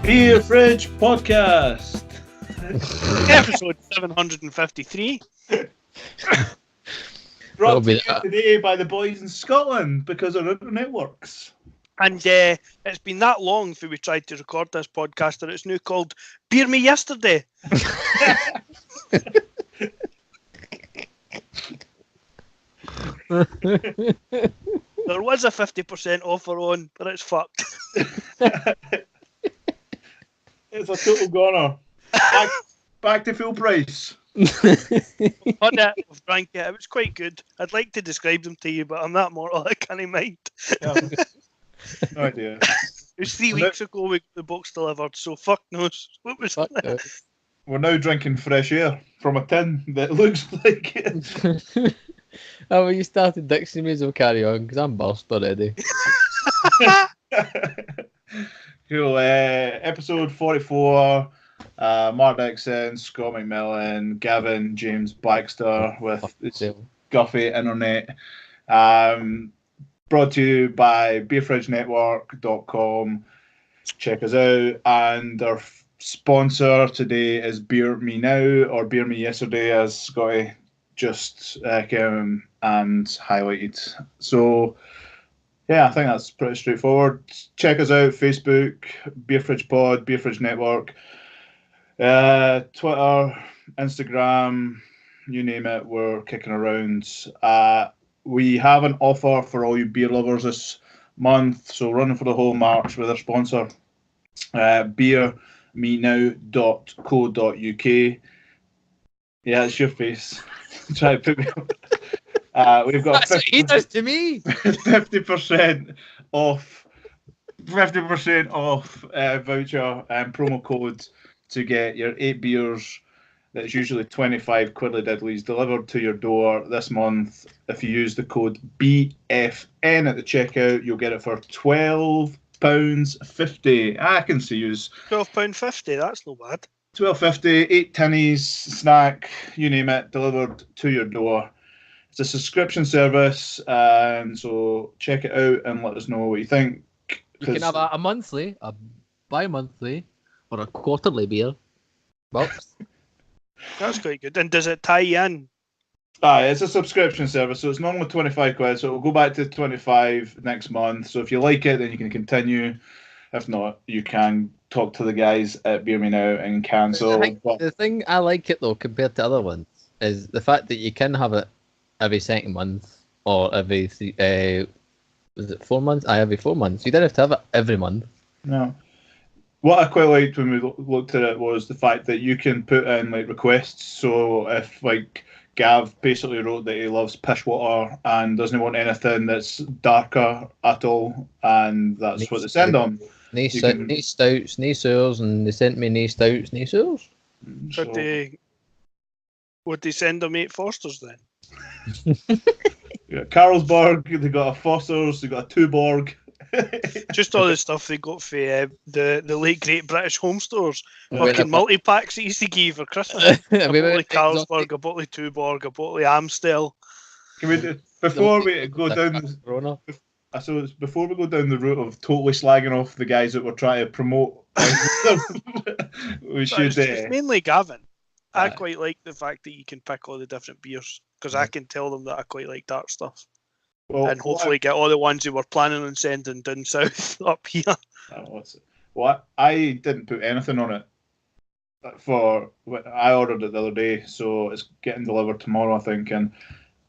Beer Fridge Podcast. Episode 753. Brought to you today by the boys in Scotland because our internet works. And it's been that long since we tried to record this podcast that it's now called Beer Me Yesterday. There was a 50% offer on, but it's fucked. It's a total goner. Back to full price. On it, we've drank it. It was quite good. I'd like to describe them to you, but I'm that mortal. I can't mind. Yeah. No idea. It was 3 weeks ago we got the box delivered, so fuck knows. What was that? We're now drinking fresh air from a tin that looks like it. Oh, well, you started Dixie, may as well carry on, because I'm burst already. Cool. Episode 44. Mark Dixon, Scott McMillan, Gavin, James Baxter with Guffy Internet. Brought to you by beerfridgenetwork.com. Check us out. And our sponsor today is Beer Me Now, or Beer Me Yesterday, as Scotty just came and highlighted. So, yeah, I think that's pretty straightforward. Check us out, Facebook, Beer Fridge Pod, Beer Fridge Network, Twitter, Instagram, you name it, we're kicking around. We have an offer for all you beer lovers this month, so running for the whole March with our sponsor, beermenow.co.uk. Yeah, it's your face. Try to put me up. We've got That's 50%, what he does to me. 50% off. 50% off voucher and promo code to get your 8 beers that's usually 25 quiddly diddlies delivered to your door this month. If you use the code BFN at the checkout, you'll get it for £12.50. I can see yous. £12.50, that's no bad. £12.50, 8 tinnies, snack, you name it, delivered to your door. It's a subscription service, and so check it out and let us know what you think. You can have a monthly, a bi-monthly, or a quarterly beer. Well, that's quite good. And does it tie in? It's a subscription service, so it's normally 25 quid, so it'll go back to 25 next month. So if you like it, then you can continue. If not, you can talk to the guys at Beer Me Now and cancel. The thing I like it, though, compared to other ones, is the fact that you can have it every second month, or every, was it 4 months? Every 4 months. You don't have to have it every month. No. What I quite liked when we looked at it was the fact that you can put in like requests. So if like Gav basically wrote that he loves Pishwater and doesn't want anything that's darker at all, and that's what they send on. No stouts, no sours, and they sent me no stouts, no sours. So, would they send them 8 Forsters then? Yeah, Carlsberg, they got a Foster's, they got a Tuborg. Just all the stuff they got for the late great British home stores. Fucking multi-packs that used to give for Christmas. A bottle of Carlsberg, a bottle of Tuborg, a bottle of Amstel. Before we go down the route of totally slagging off the guys that were trying to promote, we should. It's mainly Gavin. I quite like the fact that you can pick all the different beers, because I can tell them that I quite like dark stuff. Well, and hopefully get all the ones who were planning on sending down south up here. Well, I didn't put anything on it I ordered it the other day, so it's getting delivered tomorrow, I think, and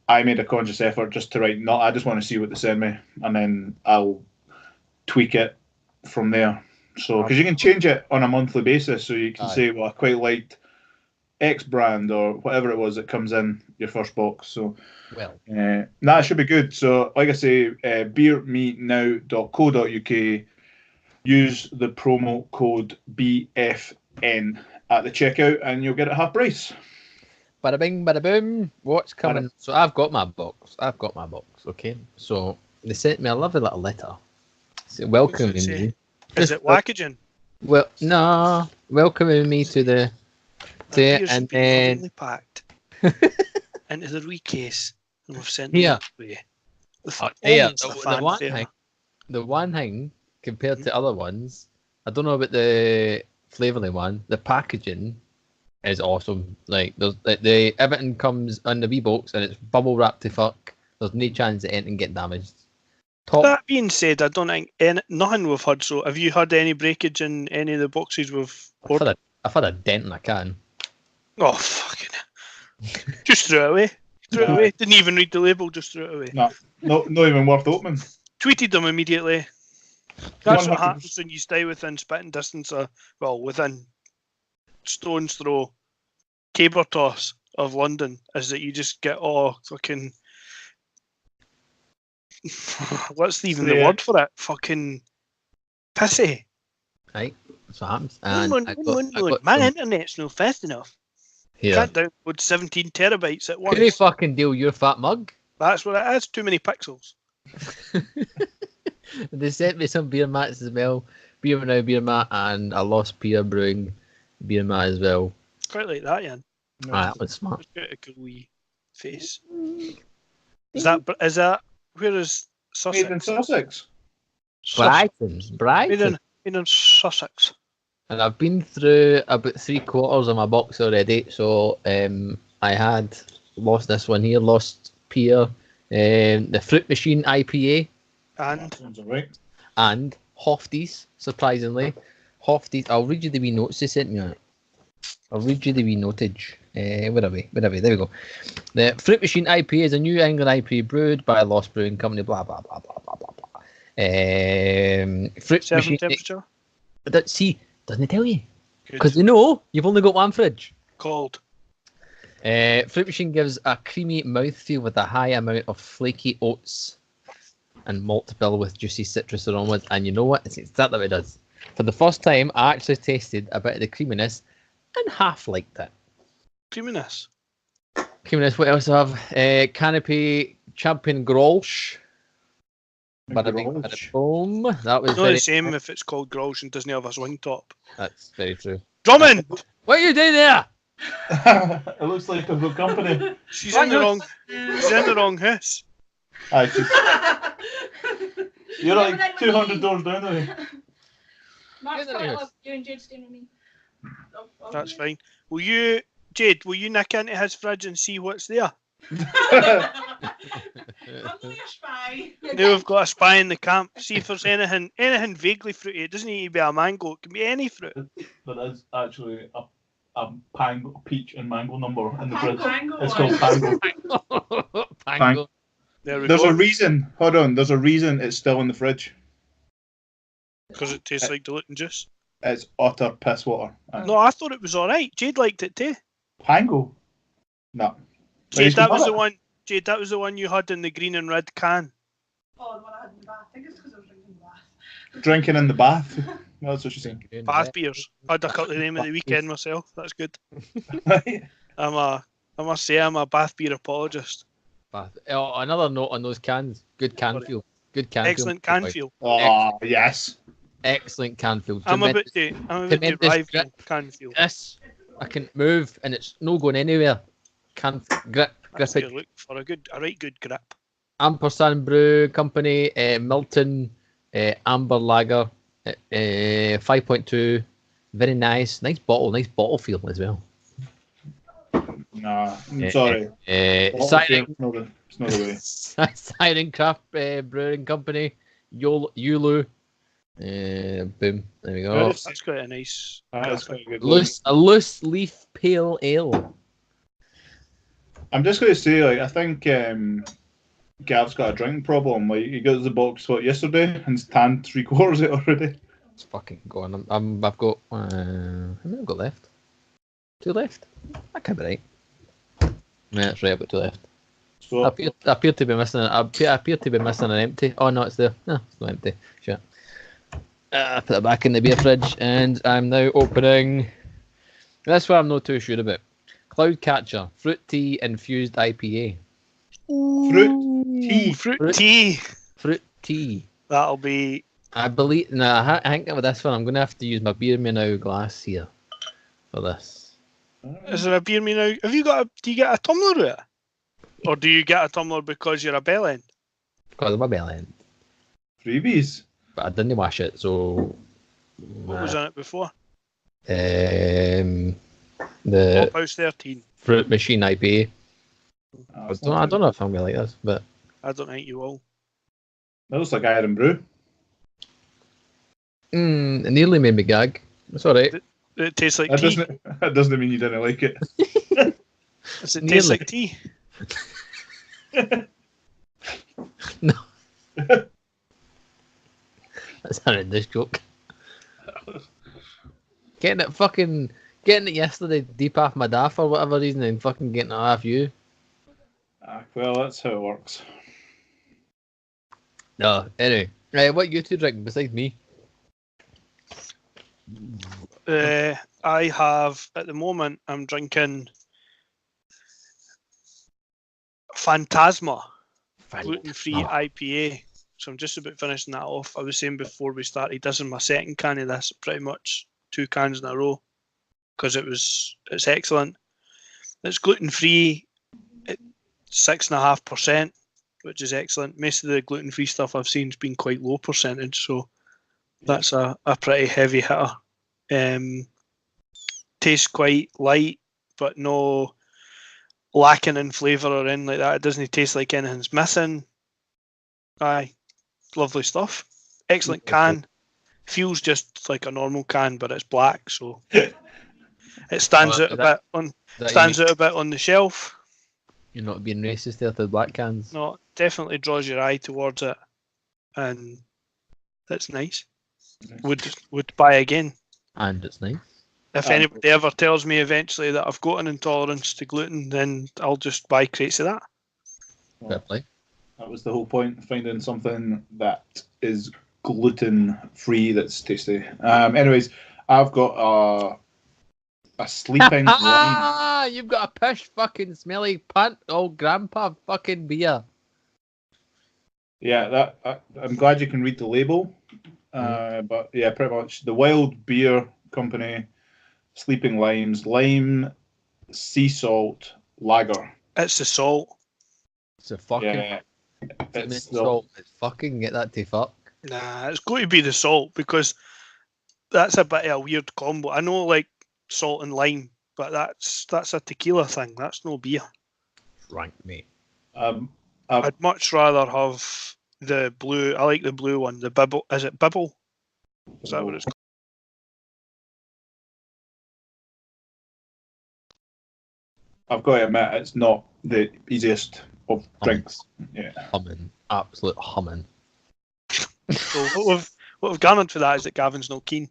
I made a conscious effort just to write, I just want to see what they send me, and then I'll tweak it from there. So, because you can change it on a monthly basis, so you can say, well, I quite liked X brand or whatever it was that comes in your first box. So, that should be good. So, like I say, beermenow.co.uk. Use the promo code BFN at the checkout, and you'll get it half price. Bada bing, bada boom. What's coming? So I've got my box. Okay. So they sent me a lovely little letter. Welcoming me. Is it packaging? Well, no. Welcoming me to the. And then packed into the wee case, and we've sent them away. The one thing compared to other ones, I don't know about the Flavourly one. The packaging is awesome. Like the everything comes in the wee box and it's bubble wrapped to fuck. There's no chance that anything get damaged. Top. That being said, I don't think nothing we've had. So, have you had any breakage in any of the boxes we've ordered? I've had a dent in a can. Oh fucking! Just threw it away. Threw it away. Didn't even read the label. Just threw it away. No, not even worth opening. Tweeted them immediately. That's what happens when you stay within spitting distance within stone's throw, caber toss of London, is that you just get fucking. What's even the word for it? Fucking pissy. Right, that's what happens. My internet's not fast enough. Here. Can't download 17 terabytes at once. Can you fucking deal your fat mug? That's what it is. Too many pixels. They sent me some beer mats as well. Beer Now beer mat and a Lost Pier Brewing beer mat as well. Quite like that, Ian. No. That was smart. It's got a cool wee face. Is that where is Sussex? Made in Sussex. Brighton. Made in Sussex. And I've been through about 3/4 of my box already. So I had lost this one here, Lost Pier, the Fruit Machine IPA, and Hofties. Surprisingly, Hofties. I'll read you the wee notes they sent me on it. I'll read you the wee notage. Where are we? There we go. The Fruit Machine IPA is a New England IPA brewed by Lost Brewing Company. Blah blah blah blah blah blah blah. Fruit Machine temperature. See, doesn't it tell you? Because you know you've only got one fridge. Cold. Fruit Machine gives a creamy mouthfeel with a high amount of flaky oats and malt bill with juicy citrus aromas. And you know what? It's exactly what it does. For the first time, I actually tasted a bit of the creaminess and half liked it. Creaminess. What else do I have? Canopy Champion Grolsch. Bada bing, bada boom. That was not the same if it's called Grolsch and doesn't have a swing top. That's very true. Drummond! What are you doing there? It looks like a good company. She's in the wrong house. You're like 200 doors down there. Mark's quite love you and Jade staying with me. That's fine. Jade, will you nick into his fridge and see what's there? I'm only a spy. Now we've got a spy in the camp. See if there's anything vaguely fruity. It doesn't need to be a mango. It can be any fruit. There is actually a peach and mango number in the fridge. Pango. It's called Pango. Pango. There's a reason. Hold on. There's a reason it's still in the fridge. Because it tastes like diluting juice. It's utter piss water. No, I thought it was all right. Jade liked it too. Pango? No. Jade, that was the one. Jade, that was the one you had in the green and red can. Oh, the one I had in the bath. I think it's because I was drinking in the bath. Drinking in the bath. That's what she's saying. Bath beers. I duck up the name of the weekend myself. That's good. I must say, I'm a bath beer apologist. Another note on those cans. Good can feel. Good can Excellent feel. can feel. Oh, yes. Excellent can feel. I'm a bit to rival can feel. Yes. I can move and it's no going anywhere. Can grip it. Look for a right good grip. Ampersand Brew Company, Milton Amber Lager, 5.2, very nice bottle feel as well. Nah, I'm sorry. Siren, it's not the way. Siren Craft Brewing Company, Yulu. Boom, there we go. That's quite a nice. That's quite a good a loose leaf pale ale. I'm just going to say, like, I think Gav's got a drinking problem. Like, he got the box yesterday and he's tanned 3/4 it already. It's fucking going. I've got how many have I got left? 2 left. That can't be right. Yeah, that's right. I've got 2 left. So I appear to be missing. I appear to be missing an empty. Oh no, it's there. No, it's not empty. Shit. Put it back in the beer fridge, and I'm now opening. That's what I'm not too sure about. Cloudcatcher Fruit Tea Infused IPA. Fruit tea. That'll be. I believe. Nah, I think with this one, I'm going to have to use my Beer Me Now glass here for this. Is there a Beer Me Now? Do you get a tumbler with it? Or do you get a tumbler because you're a bell end? Because I'm a bell end. Freebies. But I didn't wash it, so What was in it before? The Hop House 13. Fruit Machine IPA. Oh, I don't know if I'm gonna like this, but I don't think you will. That looks like Iron Brew. it nearly made me gag. It's alright. It tastes like That tea. doesn't mean you didn't like it. Does it taste Nearly. like tea? No. That's a horrendous joke. Getting it yesterday deep off my daff for whatever reason and fucking getting it off you. Well, that's how it works. No, anyway. Right, what you two drink besides me? I have, at the moment, I'm drinking Phantasma gluten-free IPA. So I'm just about finishing that off. I was saying before we started, this is my second can of this, pretty much 2 cans in a row, because it's excellent. It's gluten-free, it's 6.5%, which is excellent. Most of the gluten-free stuff I've seen has been quite low percentage, so that's a pretty heavy hitter. Tastes quite light, but no lacking in flavour or anything like that. It doesn't taste like anything's missing. Aye, lovely stuff. Excellent can. Feels just like a normal can, but it's black, so it stands out a bit on the shelf. You're not being racist there to the black cans. No, definitely draws your eye towards it, and that's nice. Would buy again. And it's nice. If anybody ever tells me eventually that I've got an intolerance to gluten, then I'll just buy crates of that. Fair play. That was the whole point, finding something that is gluten-free that's tasty. Anyways, I've got a sleeping lime. You've got a pish fucking smelly punt old grandpa fucking beer. Yeah, I'm glad you can read the label. But yeah, pretty much the Wild Beer Company, Sleeping Limes, lime, sea salt, lager. It's the salt. It's a fucking It's salt. It's fucking get that to fuck. Nah, it's going to be the salt, because that's a bit of a weird combo. I know, like, salt and lime, but that's a tequila thing. That's no beer. Rank, mate. I'd much rather have the blue. I like the blue one. The Bibble. Is it Bibble? Is that what it's called? I've got to admit, it's not the easiest of drinks. Yeah, Humming. Absolute humming. So what we've garnered for that is that Gavin's not keen.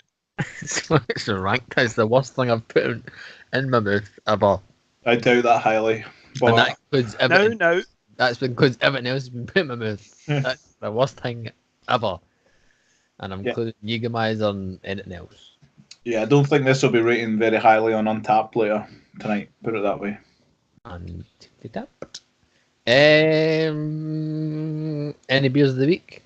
It's a rank. It's the worst thing I've put in my mouth ever. I doubt that highly. But And that includes everything. No. That's because everything else has been put in my mouth. That's the worst thing ever. And I'm including Jägermeister and anything else. yeah, I don't think this will be rating very highly on Untapped later tonight. Put it that way. And that. Any beers of the week?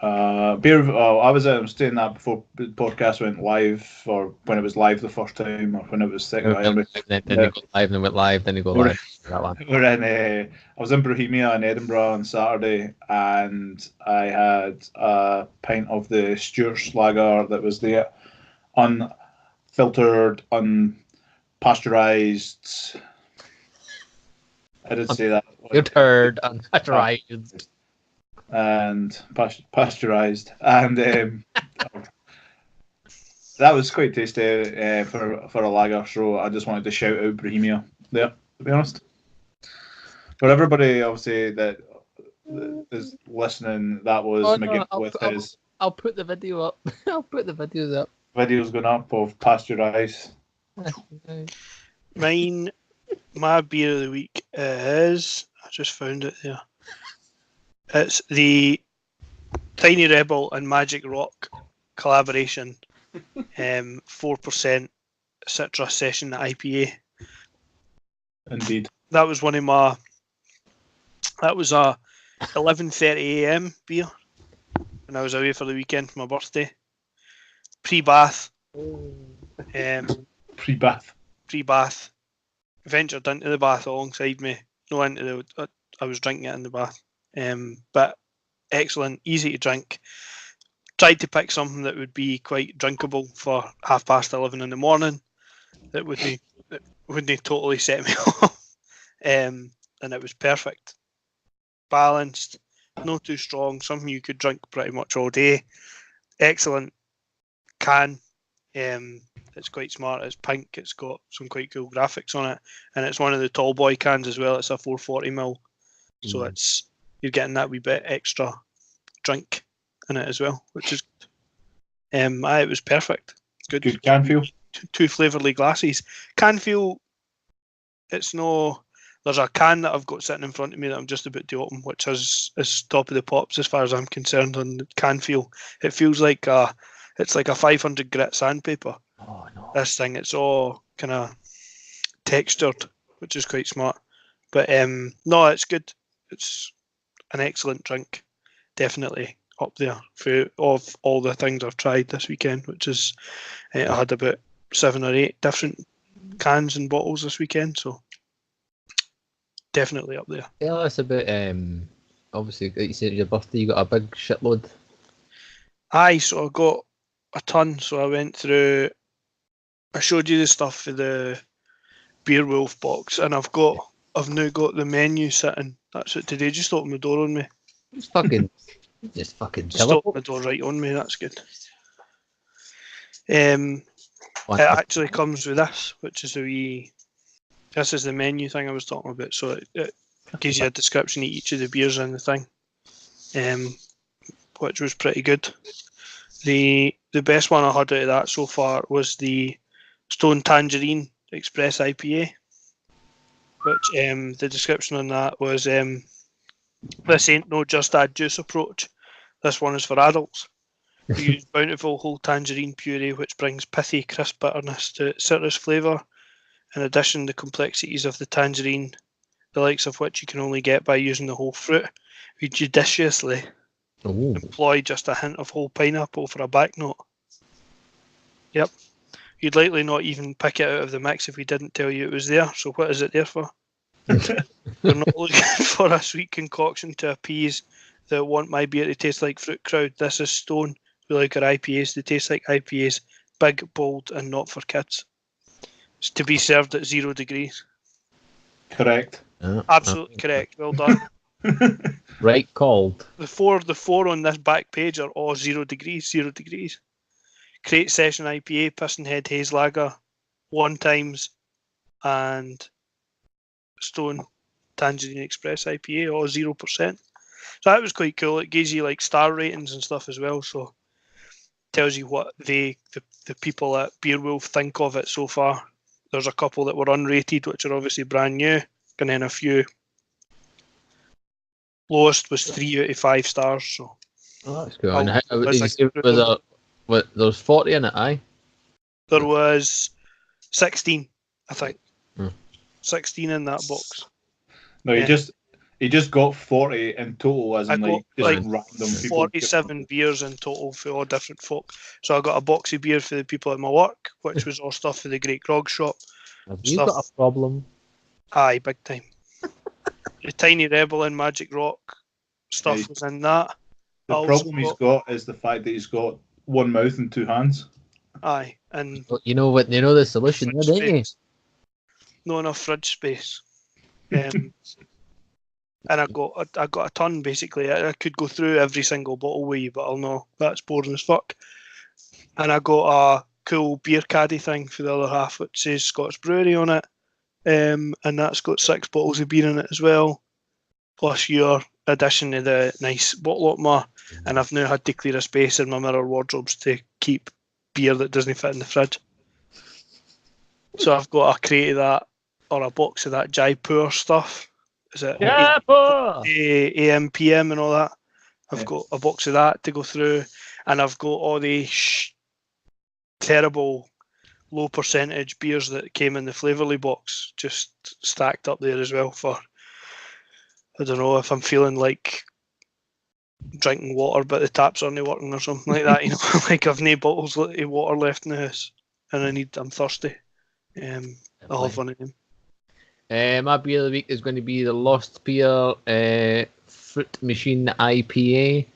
Beer. Oh, I was saying that before the podcast went live, or when it was live the first time, or when it was second. Then you go live, then went live, then you go live. That one. We're in. I was in Bohemia in Edinburgh on Saturday, and I had a pint of the Stewart's lager that was there, unfiltered, unpasteurized. I did say that. You're turd, unpasteurized. And pasteurized, and that was quite tasty for a lager. So I just wanted to shout out Bohemia there, to be honest. For everybody, obviously, that is listening, that was McGill with his. I'll put the video up. I'll put the videos up. Videos going up of pasteurized. My beer of the week is. I just found it there. It's the Tiny Rebel and Magic Rock collaboration, 4% Citrus Session IPA. Indeed. That was one of my. That was a 11:30 a.m. beer when I was away for the weekend for my birthday. Pre-bath. Pre-bath. Ventured into the bath alongside me. No into the. I was drinking it in the bath. But excellent, easy to drink. tried to pick something that would be quite drinkable for 11:30 in the morning. That wouldn't totally set me off. And it was perfect. Balanced, not too strong, something you could drink pretty much all day. Excellent can. It's quite smart. It's pink. It's got some quite cool graphics on it, and it's one of the tall boy cans as well. It's a 440ml, so you're getting that wee bit extra drink in it as well, which is it was perfect. Good can feel. Two flavourly glasses. Can feel. It's no. There's a can that I've got sitting in front of me that I'm just about to open, which is top of the pops as far as I'm concerned. On the can feel, it feels like it's like a 500 grit sandpaper. Oh no! This thing, it's all kind of textured, which is quite smart. But no, it's good. It's an excellent drink. Definitely up there of all the things I've tried this weekend, which is I had about 7 or 8 different cans and bottles this weekend, so definitely up there. Tell us about obviously like you said your birthday, you got a big shitload. Aye, so I got a ton. So I went through. I showed you the stuff for the Beerwolf box, and I've now got the menu sitting. That's it. Did they just open the door on me? Just fucking Open teleport. the door right on me. That's good. It actually comes with this, which is this is the menu thing I was talking about. So it gives you a description of each of the beers in the thing, which was pretty good. The best one I had out of that so far was the Stone Tangerine Express IPA, which the description on that was this ain't no just add juice approach. This one is for adults. We use bountiful whole tangerine puree, which brings pithy, crisp bitterness to its citrus flavour. In addition, the complexities of the tangerine, the likes of which you can only get by using the whole fruit, we judiciously employ just a hint of whole pineapple for a back note. Yep. You'd likely not even pick it out of the mix if we didn't tell you it was there, so what is it there for? We're not looking for a sweet concoction to appease the want my beer to taste like fruit crowd. This is Stone. We like our IPAs to taste like IPAs, big, bold, and not for kids. It's to be served at 0 degrees. Correct. Absolutely correct. Well done. Right called. The four on this back page are all 0 degrees. 0 degrees. Crate Session IPA, Piston Head Haze Lager, 1 times, and Stone Tangerine Express IPA, all 0%. So that was quite cool. It gives you like star ratings and stuff as well. So tells you what the people at Beerwolf think of it so far. There's a couple that were unrated, which are obviously brand new, and then a few. Lowest was 3 out of 5 stars. So that's cool. And there was 40 in it, aye? There was 16, I think. 16 in that box. No, he just got 40 in total, as in like random people. 47 beers in total for all different folk. So I got a box of beer for the people at my work, which was all stuff for the Great Grog Shop. Have you got a problem? Aye, big time. The Tiny Rebel and Magic Rock stuff was in that. The problem he's got is the fact that he's got one mouth and 2 hands. Aye, and you know the solution, don't you? Not enough fridge space. And I got a ton basically. I could go through every single bottle with you, but I'll know that's boring as fuck. And I got a cool beer caddy thing for the other half, which says Scotch Brewery on it, and that's got 6 bottles of beer in it as well, plus your addition to the nice bottle opener. And I've now had to clear a space in my mirror wardrobes to keep beer that doesn't fit in the fridge. So I've got a crate of that, or a box of that Jaipur stuff. Is it AM, PM and all that? I've got a box of that to go through, and I've got all the terrible low percentage beers that came in the Flavourly box just stacked up there as well for, I don't know, if I'm feeling like drinking water but the taps aren't working or something like that, you know, like I've no bottles of water left in the house and I'm thirsty. I'll have one of them. My beer of the week is going to be the Lost Beer Fruit Machine IPA.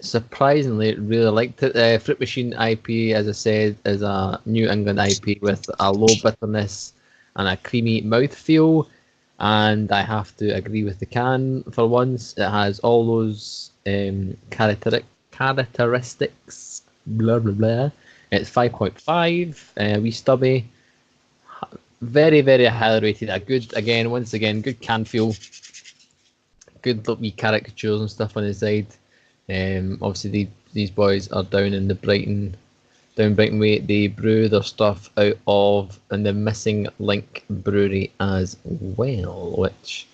surprisingly really liked it. Fruit Machine IPA, as I said, is a New England IPA with a low bitterness and a creamy mouthfeel. And I have to agree with the can for once. It has all those characteristics. Blah blah blah. It's 5.5. Wee stubby. Very, very highly rated. Once again, good can feel. Good wee caricatures and stuff on the side. Obviously, these boys are down in the Brighton way. They brew their stuff out of in the Missing Link Brewery as well, which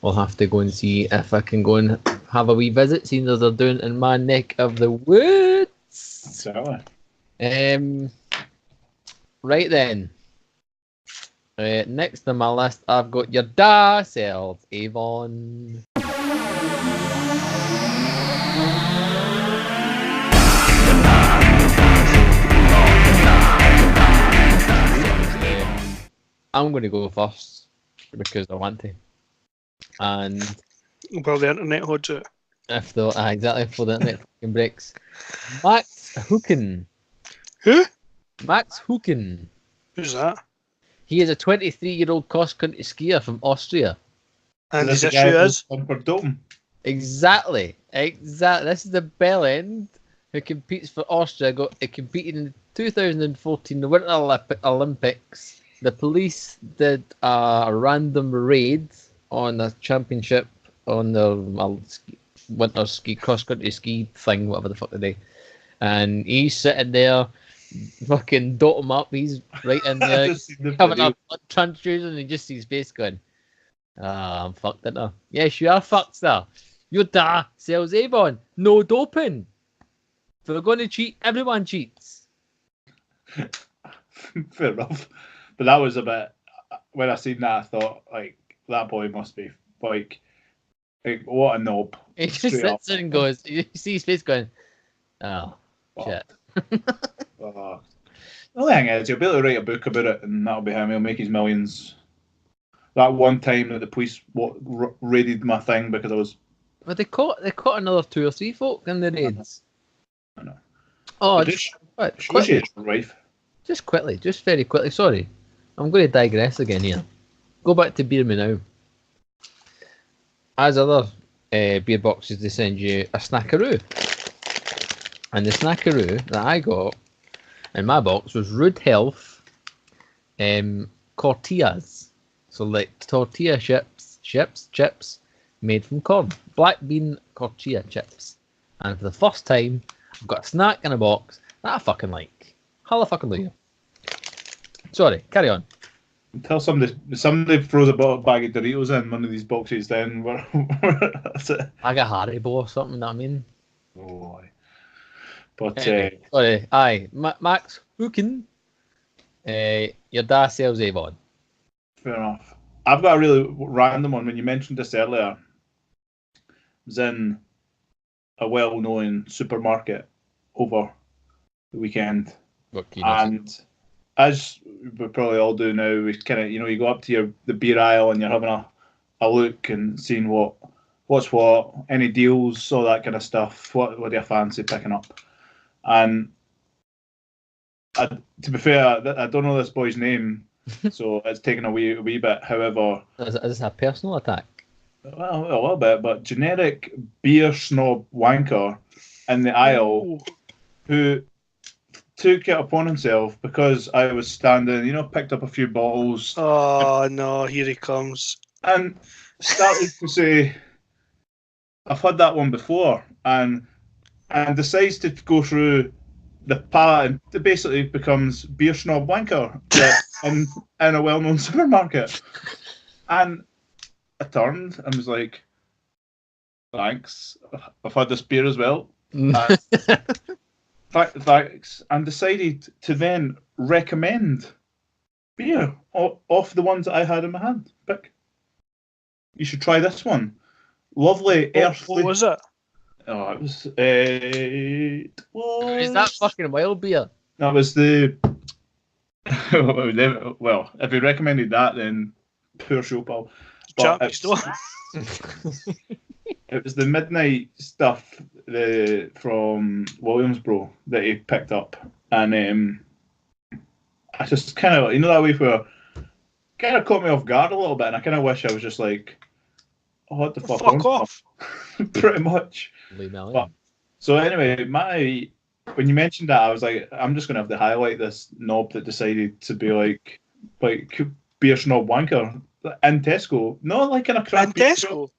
I'll have to go and see if I can go and have a wee visit, seeing as they're doing in my neck of the woods. Exactly. Right then. Next on my list, I've got Yer da Sells Avon. I'm going to go first because I want to. And Well, the internet holds it. if the internet fucking breaks. Max Hooken. Who? Max Hooken. Who's that? He is a 23-year-old cross-country skier from Austria. And This his the guy issue who's is? for doping. Exactly. This is the bell end who competes for Austria. It competed in the 2014 Winter Olympics. The police did a random raid on the championship on the winter ski cross-country ski thing, whatever the fuck they do. And he's sitting there, fucking dot him up. He's right in there, Just seen the having video. a blood transfusion, and he just sees his face going, I'm fucked in there. Yes, you are fucked, sir. Yer da Sells Avon. No doping. If we're going to cheat, everyone cheats. Fair enough. But that was a bit. When I seen that, I thought, like, that boy must be like what a knob. He just Straight up. sits there and goes, you see his face going, oh, shit. The only thing is, he'll be able to write a book about it, and that'll be him. He'll make his millions. That one time that the police raided my thing because I was. But they caught another 2 or 3 folk in the raids. I know. Oh, Just quickly, just very quickly. Sorry, I'm going to digress again here. Go back to Beer Me Now. As other beer boxes, they send you a snackaroo. And the snackaroo that I got in my box was Rude Health tortillas. So like tortilla chips made from corn. Black bean tortilla chips. And for the first time, I've got a snack in a box that I fucking like. Hallelujah. Sorry, carry on. Tell somebody throws a bag of Doritos in one of these boxes, then that's it. I got Haribo or something, you know what I mean? Oh, but sorry, Max Hooken, Yer da Sells Avon. fair enough. I've got a really random one. When you mentioned this earlier, I was in a well-known supermarket over the weekend, and as we probably all do now, we kind of, you go up to the beer aisle and you're having a look and seeing what's what, any deals, all that kind of stuff. What do you fancy picking up? And to be fair, I don't know this boy's name, so it's taken a wee bit. However, is this a personal attack? Well, a little bit, but generic beer snob wanker in the aisle who took it upon himself because I was standing, picked up a few bottles. Oh, no, here he comes. And started to say, I've had that one before, and decides to go through the palette, and it basically becomes beer snob wanker in a well-known supermarket. And I turned and was like, thanks, I've had this beer as well. Thanks, and decided to then recommend beer off the ones that I had in my hand. Pick. You should try this one. Lovely, earthly. What was it? Oh, it was. Is that fucking wild beer? That was the. Well, if he recommended that, then poor show, pal. Champion store. It was the midnight stuff. from Williamsboro that he picked up, and I just kind of, that way where kind of caught me off guard a little bit, and I kind of wish I was just like, oh, what the fuck off. Pretty much. But, so anyway, when you mentioned that, I was like, I'm just gonna have to highlight this knob that decided to be like beer snob wanker in Tesco, not like in a crap In Tesco.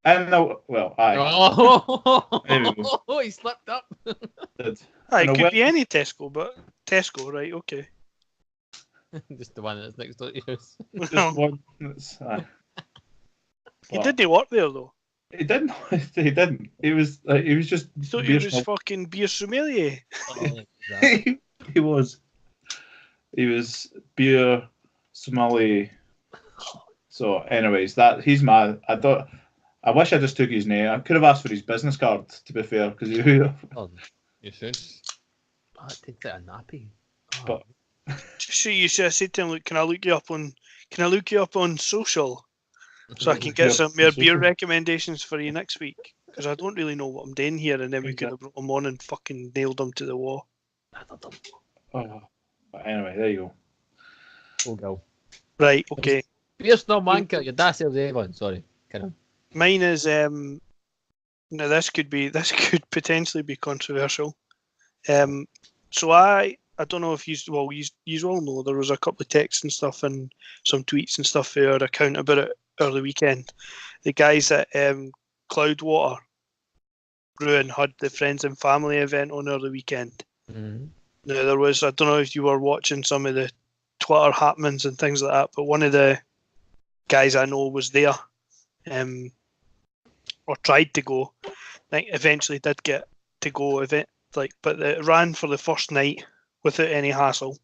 And well, aye. Oh, he slipped up. It could be any Tesco, but Tesco, right? Okay. Just the one that's next door to yours. Just one. He didn't work there though. He didn't. He didn't. He was just. I thought he was fucking beer sommelier. He was. He was beer sommelier. So, anyways, he's mad. I wish I just took his name. I could have asked for his business card, to be fair, because you should. Oh, it takes out a nappy. Oh. But just so you say, I said to him, "Look, can I look you up on social, so I can get some more beer recommendations for you next week? Because I don't really know what I'm doing here, and then we could have brought him on and fucking nailed him to the wall." Oh, but anyway, there you go. We'll go. Right. Okay. Beer snob wanker. Yer da Sells Avon. Sorry. Mine is now this could potentially be controversial. So I don't know if you all know there was a couple of texts and stuff and some tweets and stuff for our account about it early weekend. The guys at Cloudwater Brewing had the friends and family event on early weekend. Mm-hmm. Now there was, I don't know if you were watching some of the Twitter happenings and things like that, but one of the guys I know was there. Or tried to go. I think eventually did get to go but it ran for the first night without any hassle.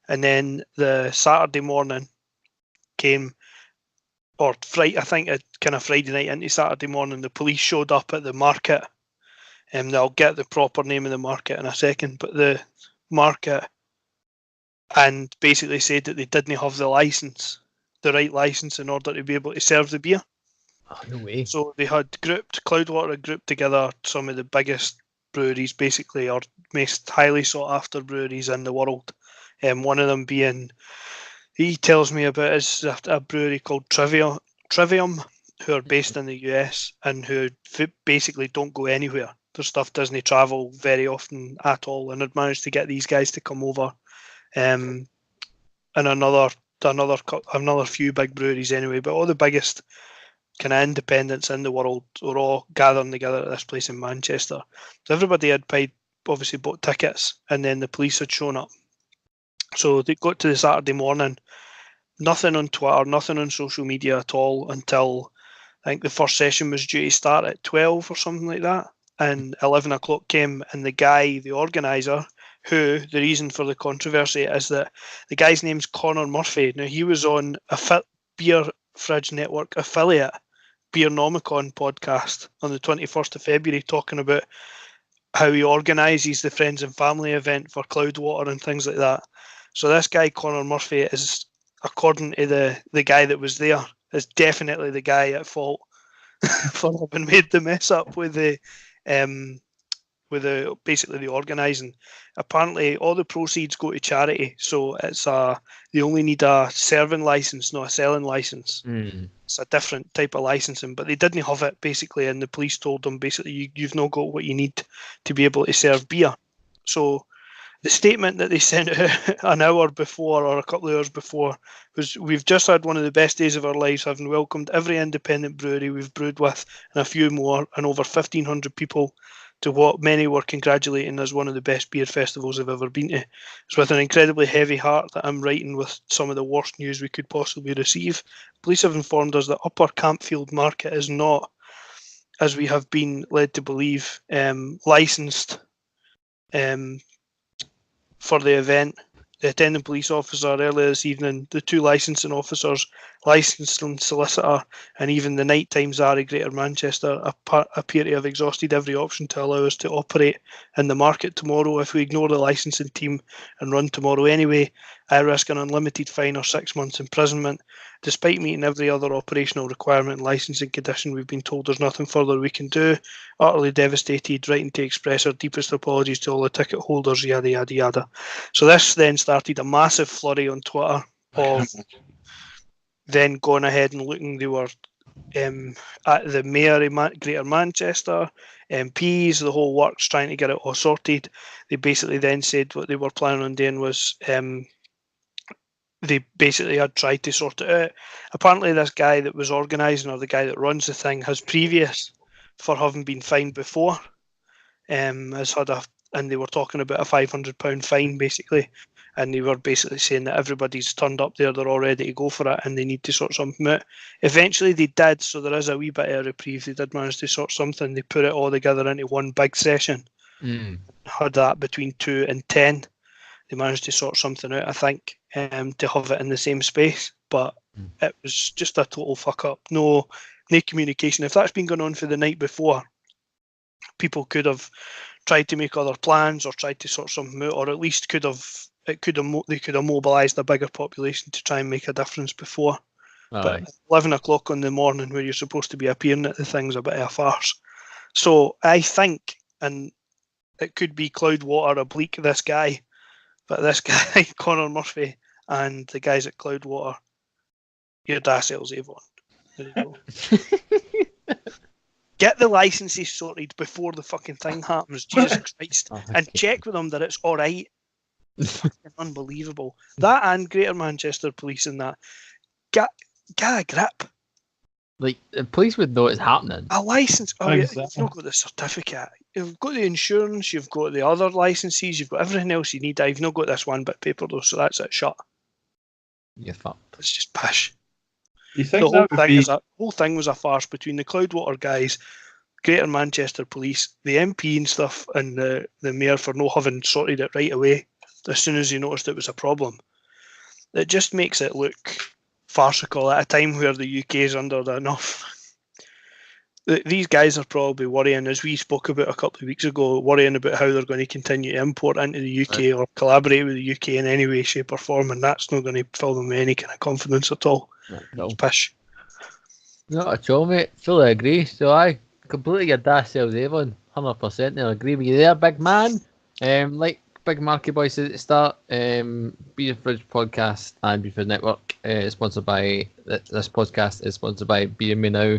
And then the Saturday morning came, or Friday, I think it kind of Friday night into Saturday morning, the police showed up at the market. And I'll get the proper name of the market in a second, but the market, and basically said that they didn't have the right license in order to be able to serve the beer. Oh, no way. So they had Cloudwater grouped together some of the biggest breweries, basically, or most highly sought after breweries in the world. One of them being, he tells me about, is a brewery called Trivium, who are based in the US and who basically don't go anywhere. Their stuff doesn't travel very often at all, and had managed to get these guys to come over. And another few big breweries anyway, but all the biggest kind of independents in the world were all gathering together at this place in Manchester. So everybody had obviously bought tickets, and then the police had shown up. So they got to the Saturday morning, nothing on Twitter, nothing on social media at all until I think the first session was due to start at 12 or something like that. And 11 o'clock came, and the organiser, who the reason for the controversy is that the guy's name's Connor Murphy. Now, he was on a Beer Fridge Network affiliate Beernomicon podcast on the 21st of February, talking about how he organises the friends and family event for Cloudwater and things like that. So this guy Connor Murphy is, according to the guy that was there, is definitely the guy at fault for having made the mess up with basically the organising. Apparently, all the proceeds go to charity, so it's they only need a serving license, not a selling license. It's a different type of licensing, but they didn't have it basically, and the police told them basically you've not got what you need to be able to serve beer. So the statement that they sent out an hour before or a couple of hours before was, "We've just had one of the best days of our lives, having welcomed every independent brewery we've brewed with and a few more, and over 1,500 people to what many were congratulating as one of the best beer festivals I've ever been to. It's with an incredibly heavy heart that I'm writing with some of the worst news we could possibly receive. Police have informed us that Upper Campfield Market is not, as we have been led to believe, licensed for the event. The attending police officer earlier this evening, the two licensing officers licensing solicitor, and even the night times are in Greater Manchester appear to have exhausted every option to allow us to operate in the market tomorrow. If we ignore the licensing team and run tomorrow anyway, I risk an unlimited fine or 6 months imprisonment. Despite meeting every other operational requirement and licensing condition, we've been told there's nothing further we can do. Utterly devastated, writing to express our deepest apologies to all the ticket holders, yada, yada, yada. So this then started a massive flurry on Twitter of then going ahead and looking. They were at the mayor of Greater Manchester, MPs, the whole works, trying to get it all sorted. They basically then said what they were planning on doing was they basically had tried to sort it out. Apparently this guy that was organising, or the guy that runs the thing, has previous for having been fined before. Has had and they were talking about a £500 fine basically, and they were basically saying that everybody's turned up there, they're all ready to go for it, and they need to sort something out. Eventually they did, so there is a wee bit of a reprieve. They did manage to sort something. They put it all together into one big session. Had that between 2 and 10. They managed to sort something out, I think, to have it in the same space, but it was just a total fuck up. No communication. If that's been going on for the night before, people could have tried to make other plans or tried to sort something out, or at least they could have mobilised a bigger population to try and make a difference before. But 11 o'clock on the morning, where you're supposed to be appearing at the thing's a bit of a farce. So I think, and it could be Cloudwater oblique this guy, but this guy, Connor Murphy, and the guys at Cloudwater, Yer da Sells Avon. There you go. Get the licenses sorted before the fucking thing happens, Jesus Christ, and check with them that it's all right. Fucking unbelievable. That and Greater Manchester Police and that. Get a grip. Like, the police would know it's happening. A license. Oh, exactly. You've not got the certificate. You've got the insurance. You've got the other licenses. You've got everything else you need. I've not got this one bit of paper though, so that's it. Shut. You're fucked. It's just pish. You think The whole thing was a farce between the Cloudwater guys, Greater Manchester Police, the MP and stuff, and the mayor for not having sorted it right away as soon as he noticed it was a problem. It just makes it look farcical at a time where the UK is under enough. These guys are probably worrying, as we spoke about a couple of weeks ago, worrying about how they're going to continue to import into the UK or collaborate with the UK in any way, shape or form, and that's not going to fill them with any kind of confidence at all. No. It's pish. Not at all, mate. Fully agree. So I completely get Da Sells Avon. 100%. I'll agree with you there, big man. Like Big Marky Boy said at the start, Beer Fridge Podcast and Beer Fridge Network is sponsored by, this podcast is sponsored by Beer Me Now.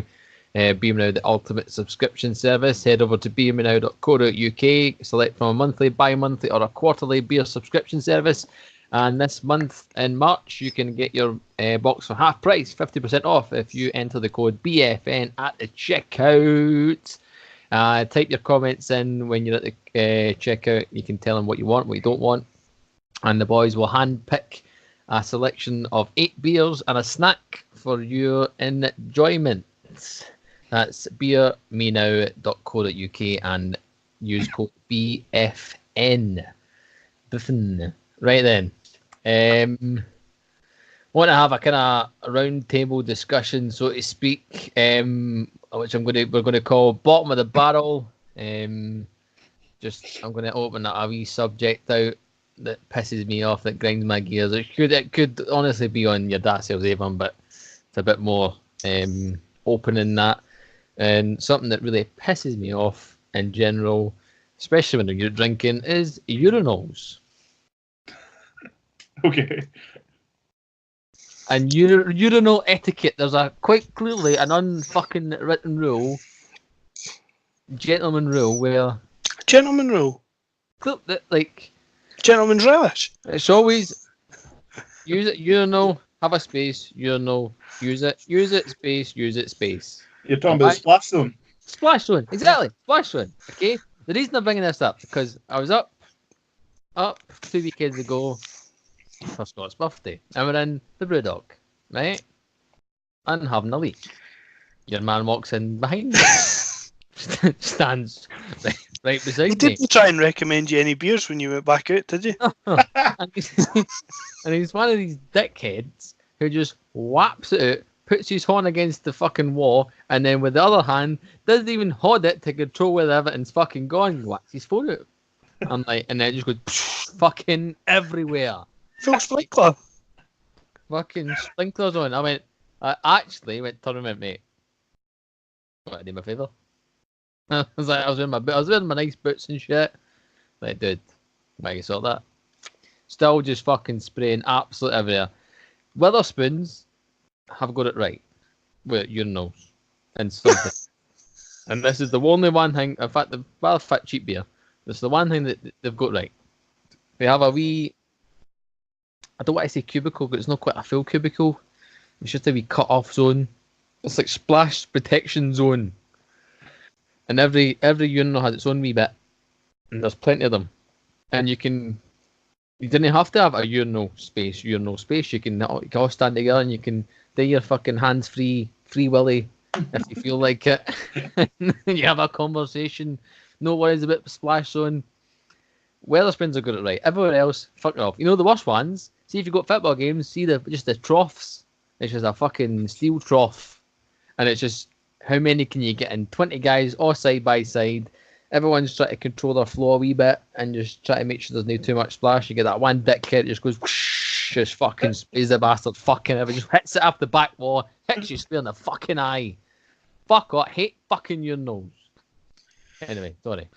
Beer Me Now, the ultimate subscription service. Head over to beermenow.co.uk, select from a monthly, bi-monthly or a quarterly beer subscription service. And this month in March, you can get your box for half price, 50% off, if you enter the code BFN at the checkout. Type your comments in when you're at the checkout. You can tell them what you want, what you don't want. And the boys will handpick a selection of 8 beers and a snack for your enjoyment. That's beermenow.co.uk and use code BFN. Right then. Want to have a kind of round table discussion, so to speak, which we're going to call bottom of the barrel. I'm going to open a wee subject out that pisses me off, that grinds my gears. It could honestly be on Yer da Sells Avon, but it's a bit more open in that. And something that really pisses me off in general, especially when you're drinking, is urinals. Okay. And urinal etiquette. There's quite clearly an unfucking written rule, gentleman rule, where gentleman rule, like gentleman's relish. It's always use it. Urinal, have a space. Urinal, use it. Use it. Space. Use it. Space. You're talking about splash zone. Splash zone, exactly. Splash zone. Okay. The reason I'm bringing this up because I was up 2 weekends ago for Scott's birthday, and we're in the Brewdog, right? And having a leak. Your man walks in behind me, stands right beside me. He didn't try and recommend you any beers when you went back out, did you? and he's one of these dickheads who just whaps it out, puts his horn against the fucking wall, and then with the other hand doesn't even hold it to control where everything's fucking gone. Whacks his phone out. I'm like, and then it just goes fucking everywhere. Full sprinkler. Fucking sprinklers on. I actually went to him, mate. What, do me a favour? I was wearing my nice boots and shit. Like, dude, why you sort that? Still just fucking spraying absolute everywhere. Witherspoons have got it right with urinals and something. And this is the only one thing, in fact, the fat cheap beer. This is the one thing that they've got right. They have a wee, I don't want to say cubicle, but it's not quite a full cubicle. It's just a wee cut-off zone. It's like splash protection zone. And every urinal has its own wee bit. And there's plenty of them. And you didn't have to have a urinal space. You can all stand together and you can do your fucking hands-free, free willy if you feel like it. And you have a conversation. No worries about the splash zone. Wetherspoons are good at right. Everywhere else, fuck off. You know the worst ones? See if you've got football games, see just the troughs. It's just a fucking steel trough. And it's just, how many can you get in? 20 guys all side by side. Everyone's trying to control their flow a wee bit and just try to make sure there's no too much splash. You get that one dickhead just goes whoosh, just fucking sprays the bastard fucking ever, just hits it up the back wall, hits you square in the fucking eye. Fuck off, hate fucking your nose. Anyway, sorry.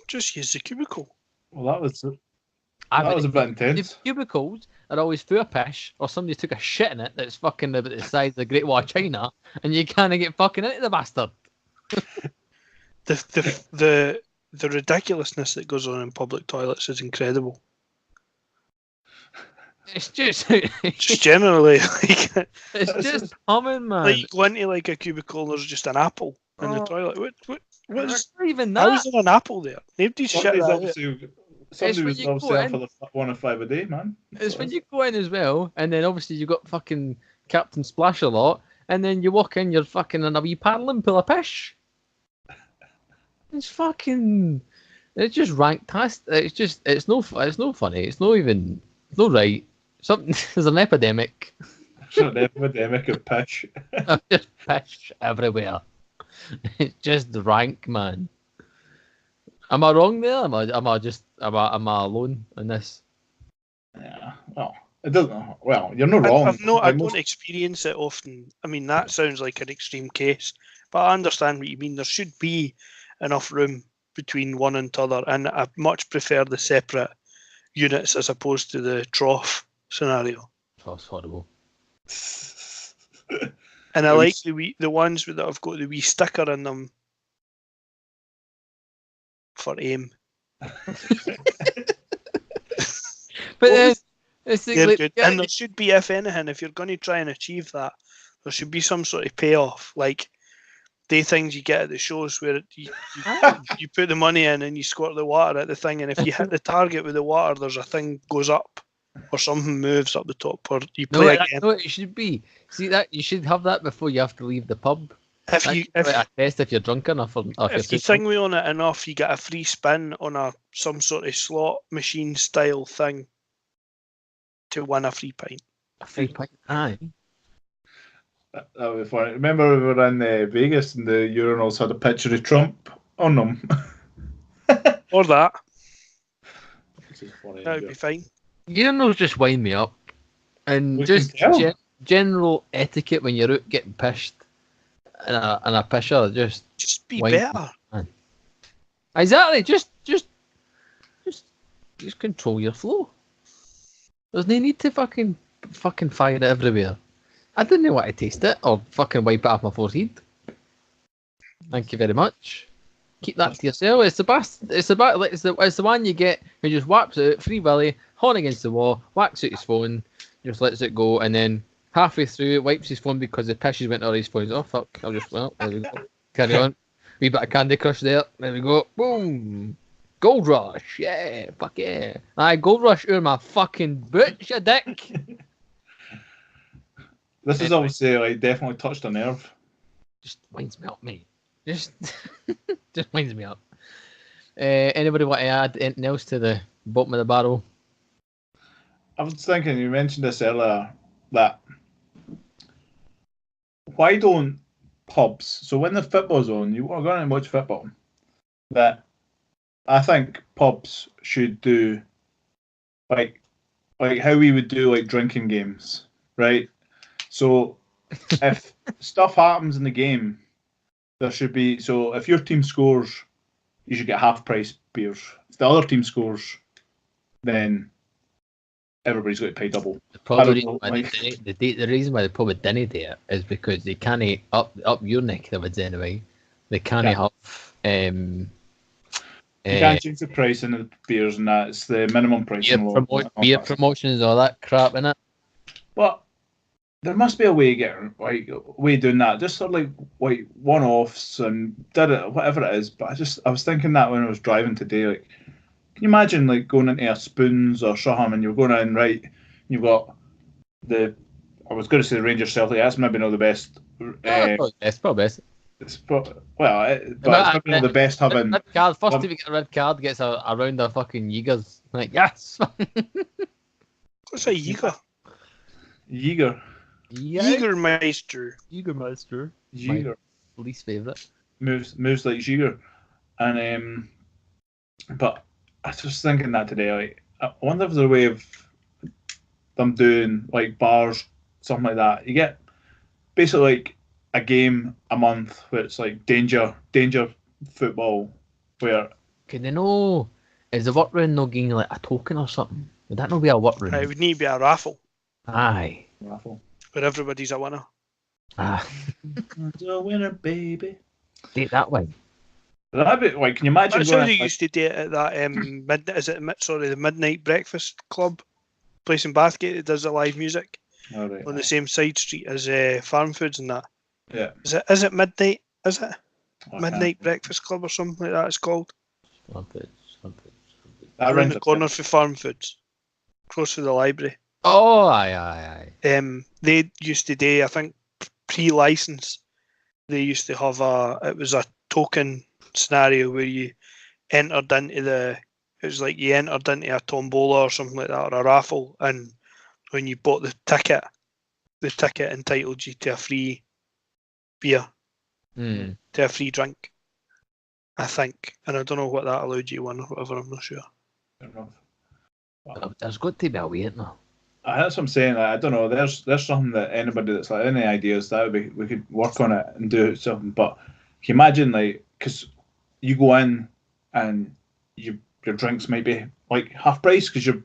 Just use the cubicle. Well, that was a bit intense. The cubicles are always full of pish, or somebody took a shit in it that's fucking about the size of the Great Wall of China, and you can't get fucking into the bastard. The ridiculousness that goes on in public toilets is incredible. It's just generally like it's just common, man. Like you go into like a cubicle and there's just an apple in the toilet. What is not even that? How is there an apple there? Nobody's shit that. Somebody was obviously out for the 1 or 5 a day, man. It's when you go in as well, and then obviously you got fucking Captain Splash a lot, and then you walk in, you're fucking in a wee paddling pool of pish. It's just rank test. It's no funny. It's no right. There's an epidemic. There's an epidemic of pish. Just pish everywhere. It's just rank, man. Am I wrong there? Am I alone in this? Yeah. Well, it doesn't. Well, you're not wrong. I don't experience it often. I mean, that sounds like an extreme case, but I understand what you mean. There should be enough room between one and t'other, and I much prefer the separate units as opposed to the trough scenario. That's horrible. And I like the ones that have got the wee sticker in them for aim. But it's like, good. And there should be, if anything, if you're going to try and achieve that, there should be some sort of payoff, like the things you get at the shows where you put the money in and you squirt the water at the thing, and if you hit the target with the water, there's a thing goes up or something moves up the top, or you play again. No, it should be. See that you should have that before you have to leave the pub. If you test if you're drunk enough, or if you thingy on it enough, you get a free spin on some sort of slot machine style thing to win a free pint. A free pint, aye. That would be funny. Remember we were in Vegas and the urinals had a picture of Trump on them. Or that. Funny, that would be fine. Urinals just wind me up, and we just general etiquette when you're out getting pished and a pisher just be better. Man. Exactly. Just control your flow. There's no need to fucking fire it everywhere. I didn't want to taste it or fucking wipe it off my forehead. Thank you very much. Keep that to yourself. It's the one you get who just whaps out, free willy, horn against the wall, whacks out his phone, just lets it go, and then halfway through it wipes his phone because the pishes went on his phone. Oh fuck! There we go. Carry on. Wee bit of Candy Crush there. There we go. Boom. Gold Rush. Yeah. Fuck yeah. Aye, Gold Rush out my fucking boots, you dick. This is obviously like definitely touched a nerve. Just winds me up, mate. Just winds me up. Anybody want to add anything else to the bottom of the barrel? I was thinking, you mentioned this earlier, that why don't pubs? So when the football's on, you are going to watch football. That I think pubs should do like how we would do like drinking games, right? So if stuff happens in the game, there should be if your team scores, you should get half price beers. If the other team scores, then everybody's got to pay double. The reason why they probably didn't do it is because they can't up your neck of the woods anyway. They can't have you can't change the price in the beers and that. It's the minimum price. Beer promotions, all that crap in it. But there must be a way of doing that. Just sort of like one-offs and did it, whatever it is. But I was thinking that when I was driving today. Like, can you imagine like going into a Spoons or something and you're going in right? You've got I was going to say the Rangers Celtic. That's maybe not the best. It's probably best. It's probably it's probably not the best having. Red card. First time you get a red card, gets a round of fucking Jaegers. Like yes. What's a Jaeger? Jaeger. Jägermeister. Jägermeister. Jaeger. My least favourite. Moves like Jaeger, and but I was just thinking that today. Like, I wonder if there's a way of them doing like bars, something like that. You get basically like a game a month where it's like danger football. Where can they know? Is the work round not getting like a token or something? Would that not be a work round? It would need to be a raffle. Aye. Raffle. Where everybody's a winner. Ah. A winner, baby. Do it that way. That'd be like. Can you imagine? That's how they used to do it at that the Midnight Breakfast Club place in Bathgate that does the live music on the same side street as Farm Foods and that. Yeah. Is it Midnight? Is it Midnight Breakfast Club or something like that? It's called. Around the corner for Farm Foods, close to the library. Oh, aye. They used to do, I think, pre-license. They used to have it was a token scenario where you entered into a tombola or something like that, or a raffle, and when you bought the ticket entitled you to a free beer, to a free drink, I think. And I don't know what that allowed you to win or whatever, I'm not sure. There's got to be a way, isn't there? That's what I'm saying. I don't know. There's something that anybody that's like any ideas that would be, we could work on it and do something. But can you imagine because you go in and your drinks might be like half price because you're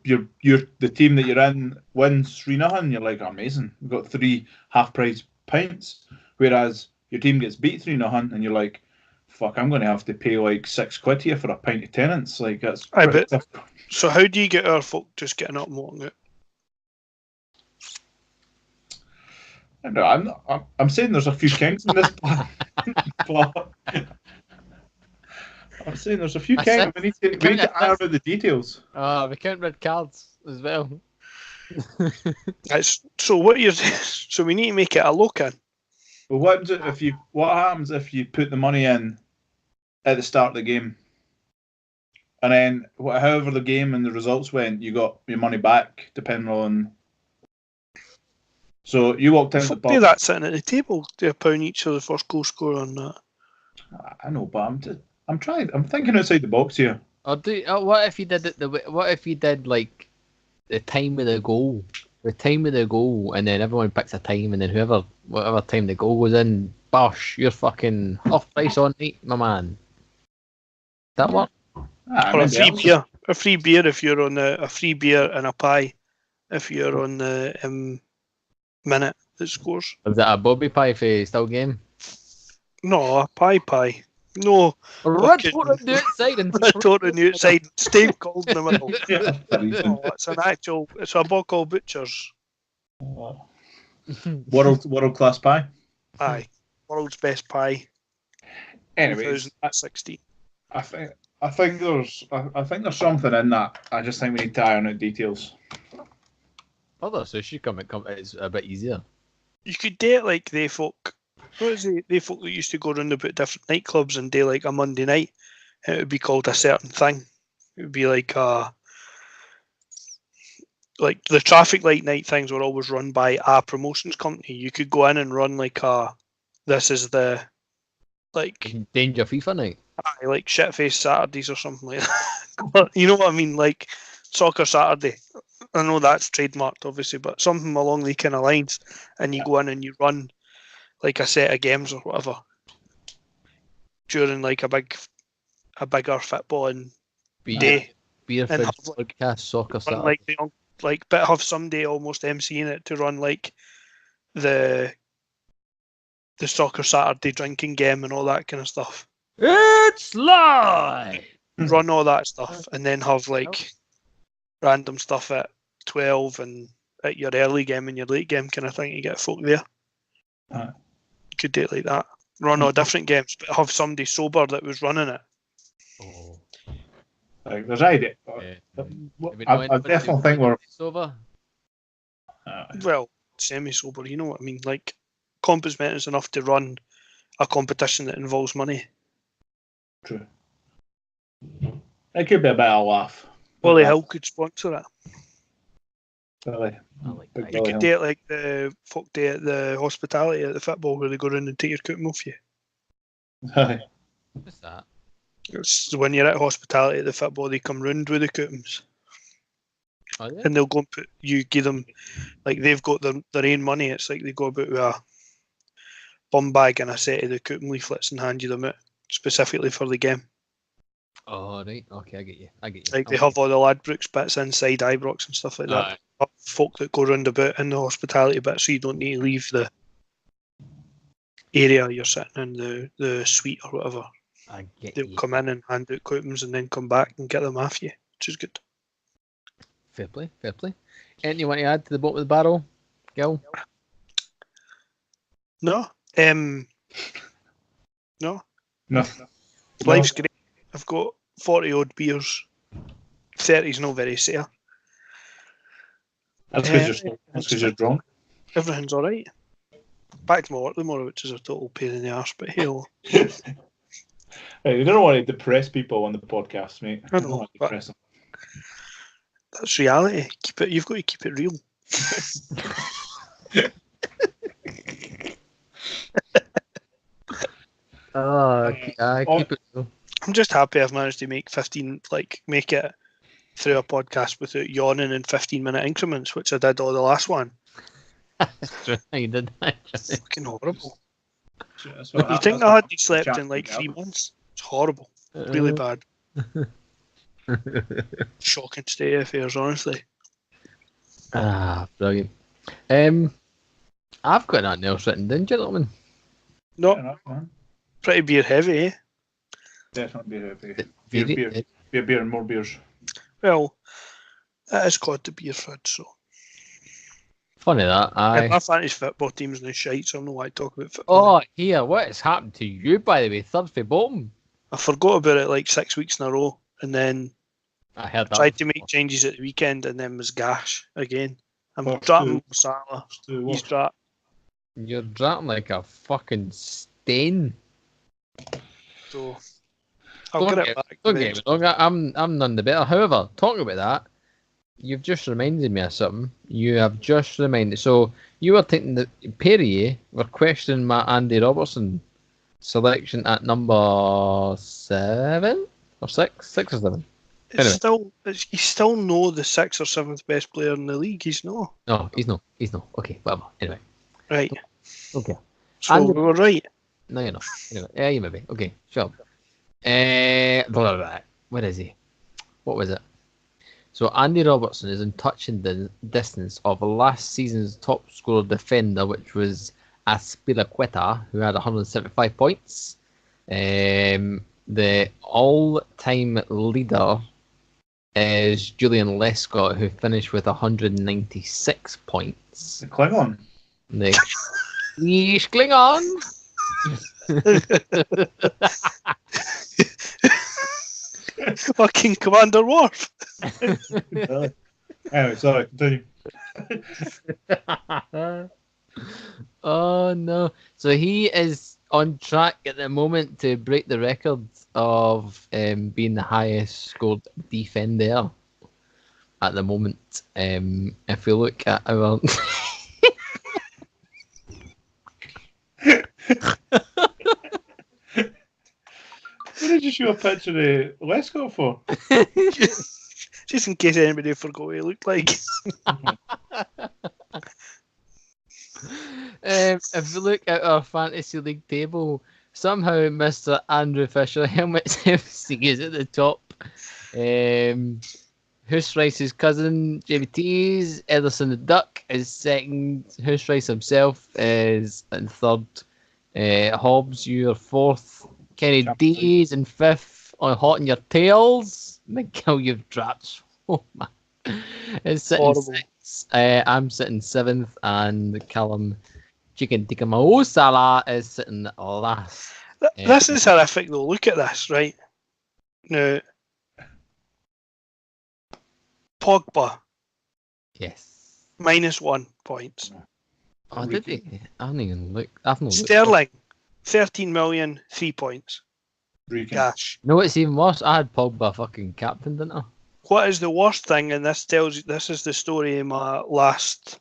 the team that you're in wins 3-0. You're like amazing. We've got 3 half price pints, whereas your team gets beat 3-0 and you're like, fuck, I'm going to have to pay like £6 here for a pint of tenants. Like that's. So how do you get our folk just getting up and walking out? No, I'm saying there's a few kinks in this plan. I'm saying there's a few kinks. We need to iron out the details. We count red cards as well. So what you're so we need to make it a lock-in. Well, what happens if you put the money in at the start of the game, and then however the game and the results went, you got your money back depending on. So you walked into the pub. Do that sitting at the table. Do a pound each for the first goal scorer on that. I know, but I'm trying. I'm thinking outside the box here. What if you did it what if you did like the time of the goal? The time of the goal, and then everyone picks a time, and then whatever time the goal goes in, bosh, you're fucking half price on it, my man. That work? Or a free beer if you're on a free beer and a pie if you're on the minute that scores. Is that a Bobby pie for still game? No, a pie. No. Red on the outside and red on the outside, stave cold in the middle. No, it's a Buckle Butchers. World class pie. Aye, world's best pie. Anyway, 2016. I think there's something in that. I just think we need to iron out details. So she it's a bit easier. You could date like they folk. What is it? They folk that used to go around about different nightclubs and do like a Monday night. It would be called a certain thing. It would be like like the traffic light night things were always run by a promotions company. You could go in and run like this is the like Danger FIFA night. like shitface Saturdays or something like that. You know what I mean? Like Soccer Saturday. I know that's trademarked, obviously, but something along the kind of lines. And you go in and you run like a set of games or whatever during like a bigger footballing day. Beer And fridge have, like, podcast soccer run, Saturday. but have somebody almost emceeing it to run like the Soccer Saturday drinking game and all that kind of stuff. It's live. Run all that stuff and then have like random stuff at 12 and at your early game and your late game kind of thing. You get folk there. You could do it like that. Run all different games, but have somebody sober that was running it. Oh. Like, there's idea. I definitely think we're sober. Well, semi-sober, you know what I mean? Like, competent is enough to run a competition that involves money. True. It could be a bit of a laugh. Willie Hill could sponsor it. Really. Like You could do it like the folk day at the hospitality at the football where they go around and take your cooking off you. What's that? It's when you're at hospitality at the football, they come round with the coupons. Oh, yeah? And they'll go and give them, like they've got their own money. It's like they go about with a bum bag and a set of the coupon leaflets and hand you them out specifically for the game. Oh, right. Okay, I get you. Like they have all the Ladbrokes bits inside Ibrox and stuff like that. Folk that go round about in the hospitality bit, so you don't need to leave the area you're sitting in, the suite or whatever. I get They'll you. come in and hand out coupons and then come back and get them off you, which is good. Fair play. Anything you want to add to the bottom of the barrel, Gil? No. No. No. Life's great. I've got 40 odd beers. 30's not very safe. That's because you're drunk. Everything's alright. Back to my work tomorrow, which is a total pain in the arse, but hell. Hey, you don't want to depress people on the podcast, mate. I You don't know, want to but depress them. that's reality. You've got to keep it real. Keep it. I'm just happy I've managed to make it through a podcast without yawning in 15-minute increments, which I did all the last one. You did that. It's fucking horrible. That's You what think I hadn't happens. slept in like 3 months? It's horrible. Really bad. Shocking state of affairs, honestly. Brilliant. I've got nothing else written down, gentlemen. No, Fair enough, man. pretty beer heavy, eh? Definitely beer and more beers. Well, it is called the beer fridge, so. Funny that. Yeah, Aye. my fantasy football team's now shite, so I don't know why I talk about football. Oh, here, what has happened to you, by the way? Third for bottom. I forgot about it like 6 weeks in a row, and then I heard that. tried to make changes at the weekend, and then was gash again. I'm First dropping Salah. two He's worst. dropped. You're dropping like a fucking stain. So I'll get it back. Don't get me wrong, I'm none the better. However, talking about that, you've just reminded me of something. You have just reminded. So you were taking the Perrier were questioning my Andy Robertson selection at number 7 or 6 or 7. Anyway. He's still no the 6th or 7th best player in the league. He's no. No, he's not. Okay, whatever. Anyway. Right. Okay. So Andy- we were right. No, you're not. Anyway, yeah, you may be. Okay, sure. Blah, blah, blah. Where is he? What was it? So Andy Robertson is in touching distance of last season's top scorer defender, which was Aspilicueta, who had 175 points. The all-time leader is Julian Lescott, who finished with 196 points. The Klingon. The Klingon. Fucking Commander Worf. Anyway, sorry, continue. Oh no! So he is on track at the moment to break the record of being the highest scored defender. at the moment. If we look at our What did you show a picture of Lescott for? Just in case anybody forgot what he looked like. if we look at our fantasy league table, somehow Mr. Andrew Fisher Helmets FC is at the top. Hoosrice's cousin JBT's Ederson the Duck is second. Hoosrice himself is in third. Hobbs, you're fourth. Kenny D is in fifth. On Hot in Your Tails. Miguel, you've dropped. Oh man, it's sitting Horrible. sixth. I'm sitting seventh, and Callum Chicken Tikka Mo Salah is sitting last. This is horrific though. Look at this, right? Now, Pogba, Yes. -1 points. Oh, did he? I haven't even looked. I've not looked. Sterling, 13 million, 3 points. Reeking. Cash. No, it's even worse. I had Pogba fucking captain, didn't I? What is the worst thing, and this tells you this is the story of my last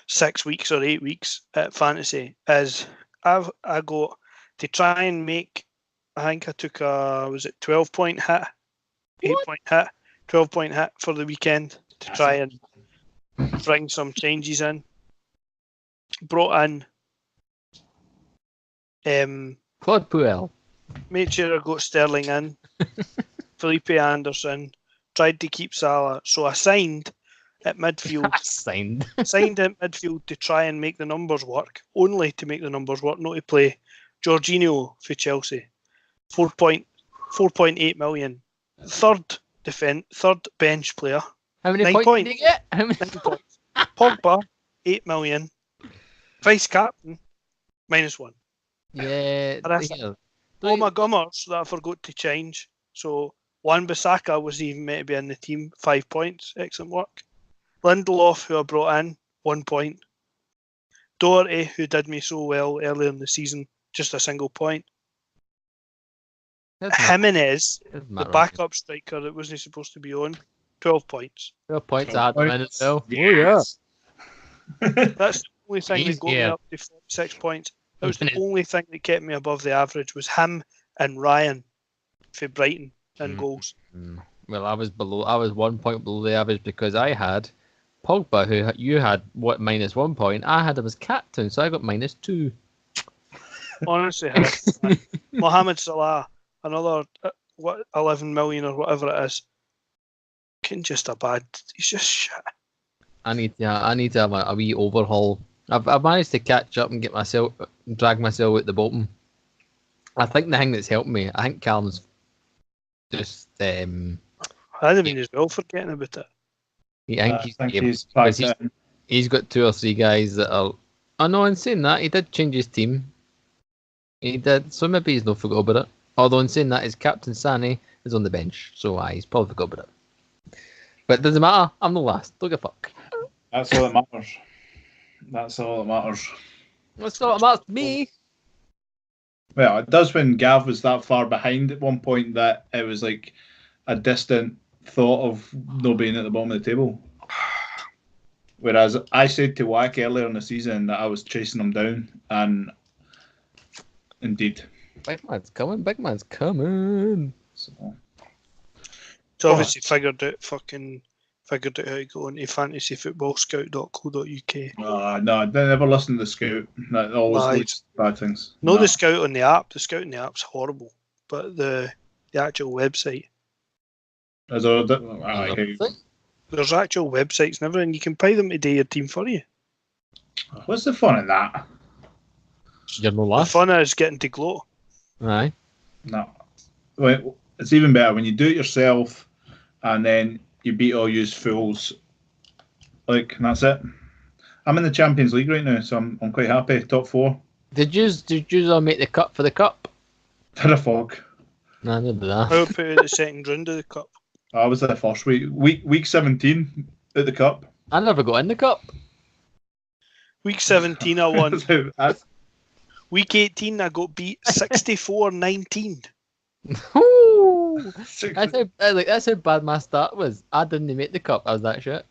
6 weeks or 8 weeks at fantasy, is I got to try and make, I think I took a, was it 12-point hit? 8-point hit? 12-point hit for the weekend to try and bring some changes in. Brought in, Claude Puel. made sure I got Sterling in, Felipe Anderson, tried to keep Salah, so I signed at midfield. Signed. Signed at midfield to try and make the numbers work, only to make the numbers work, not to play Jorginho for Chelsea. 4.8 million. Third bench player. How many 9 points points. did you get? How many 9 points. Pogba, 8 million. Vice captain, -1. Yeah. That's yeah. All my gummers that I forgot to change. So Wan-Bissaka was even meant to be in the team, 5 points. Excellent work. Lindelof, who I brought in, 1 point. Doherty, who did me so well earlier in the season, just a single point. Jimenez, the backup striker that wasn't supposed to be on, 12 points. 12 points I had to win as well. Yes. That's the only thing He's that got me here. up to 46 points. That was the only thing that kept me above the average, was him and Ryan for Brighton and goals. Well, I was 1 point below the average because I had Pogba, who you had -1 point. I had him as captain, so I got -2. Honestly, Mohamed Salah, another 11 million or whatever it is. He's just shit. I need to have a wee overhaul. I've managed to catch up and drag myself at the bottom. I think the thing that's helped me, I think Callum's just I'd have been as well forgetting about it. He's got 2 or 3 guys that are. I know, in saying that, he did change his team. He did, so maybe he's not forgot about it. Although in saying that, his captain Sane is on the bench, so he's probably forgot about it. But it doesn't matter. I'm the last. Don't give a fuck. That's all that matters. That's all that matters. That's all that matters to me. Well, it does when Gav was that far behind at one point that it was like a distant thought of not being at the bottom of the table. Whereas I said to Wack earlier in the season that I was chasing him down, and indeed. Big man's coming. Big man's coming. So obviously figured out how to go into fantasyfootballscout.co.uk. No, I never listened to the Scout. That always leads to bad things. No, the Scout on the app. The Scout on the app's horrible, but the actual website. There's actual websites and everything. You can pay them to do your team for you. What's the fun in that? You're no The last. fun is getting to glow. Aye. No. Well, it's even better when you do it yourself and then you beat all you fools. And that's it. I'm in the Champions League right now, so I'm quite happy. Top 4. Did you all make the cut for the cup? Did a fog. No, I didn't do that. I would put it at the second round of the cup. I was the first week 17 at the cup. I never got in the cup. Week 17 I won. That's Week 18 I got beat 64-19. No. That's how bad my start was. I didn't make the cup. I was that shit.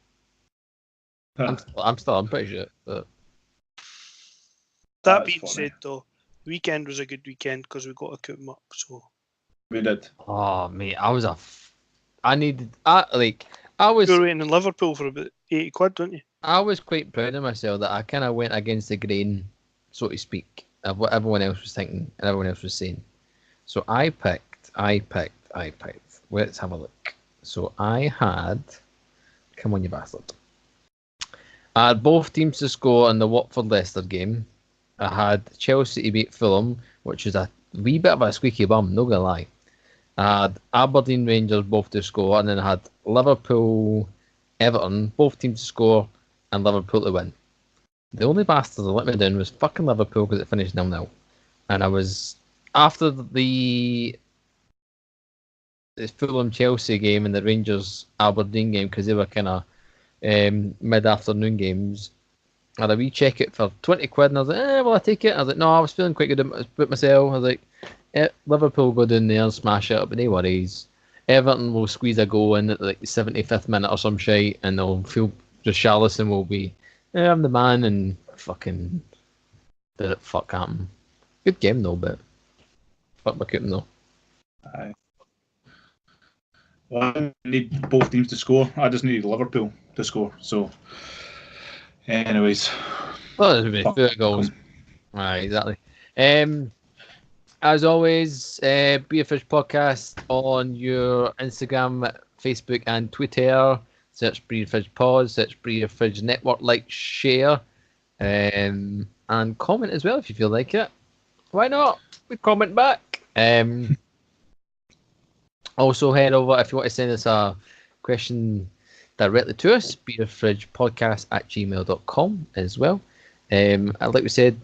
I'm pretty shit. But That That's being funny. said, though, the weekend was a good weekend because we got to cook them up. So We did. oh mate, I was I was you were waiting in Liverpool for about 80 quid, weren't you? I was quite proud of myself that I kind of went against the grain, so to speak, of what everyone else was thinking and everyone else was saying. So I picked. Let's have a look. So I had. Come on, you bastard. I had both teams to score in the Watford-Leicester game. I had Chelsea to beat Fulham, which is a wee bit of a squeaky bum, no gonna lie. I had Aberdeen Rangers both to score, and then I had Liverpool Everton, both teams to score, and Liverpool to win. The only bastard that let me down was fucking Liverpool because it finished 0-0. And I was, after the Fulham Chelsea game and the Rangers Aberdeen game, because they were kind of mid-afternoon games, I had a wee check it for 20 quid, and I was like, well, I'll take it. I was like, no, I was feeling quite good about myself. I was like, Liverpool go down there and smash it up, but no worries. Everton will squeeze a goal in at like the 75th minute or some shite, and they'll feel Richarlison will be, I'm the man, and fucking did it fuck happen. Good game though, but fuck my cooking though. Aye. Well, I didn't need both teams to score. I just needed Liverpool to score. So, anyways. Well, there's been 4 goals. Right, exactly. As always, Beer Fridge Podcast on your Instagram, Facebook, and Twitter. Search Beer Fridge Pod, search Beer Fridge Network, like, share, and comment as well if you feel like it. Why not? We comment back. Also, head over if you want to send us a question directly to us, beerfridgepodcast@gmail.com as well. Like we said,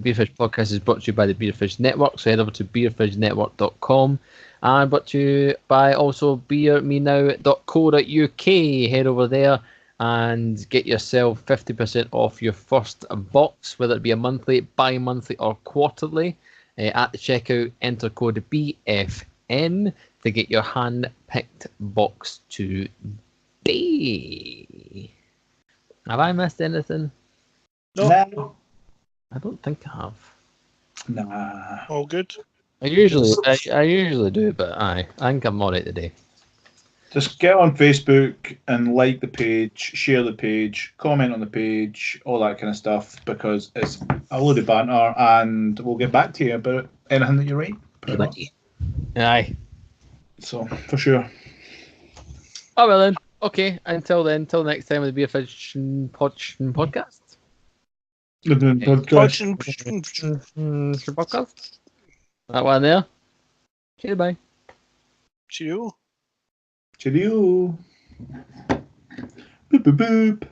Beerfridge Podcast is brought to you by the Beerfridge Network, so head over to beerfridgenetwork.com, and brought to you by also beermenow.co.uk. Head over there and get yourself 50% off your first box, whether it be a monthly, bi-monthly, or quarterly. At the checkout, enter code BFN to get your hand-picked box today. Have I missed anything? No. I don't think I have. Nah. All good. I usually do, but I think I'm alright today. Just get on Facebook and like the page, share the page, comment on the page, all that kind of stuff, because it's a load of banter, and we'll get back to you about anything that you write. pretty much. Aye. So, for sure. Oh well then. Okay. Until then. Until next time with the Beer Fridge podcast. Podcast. That one there. Okay. Bye. Cheerio. Cheerio. Boop boop boop.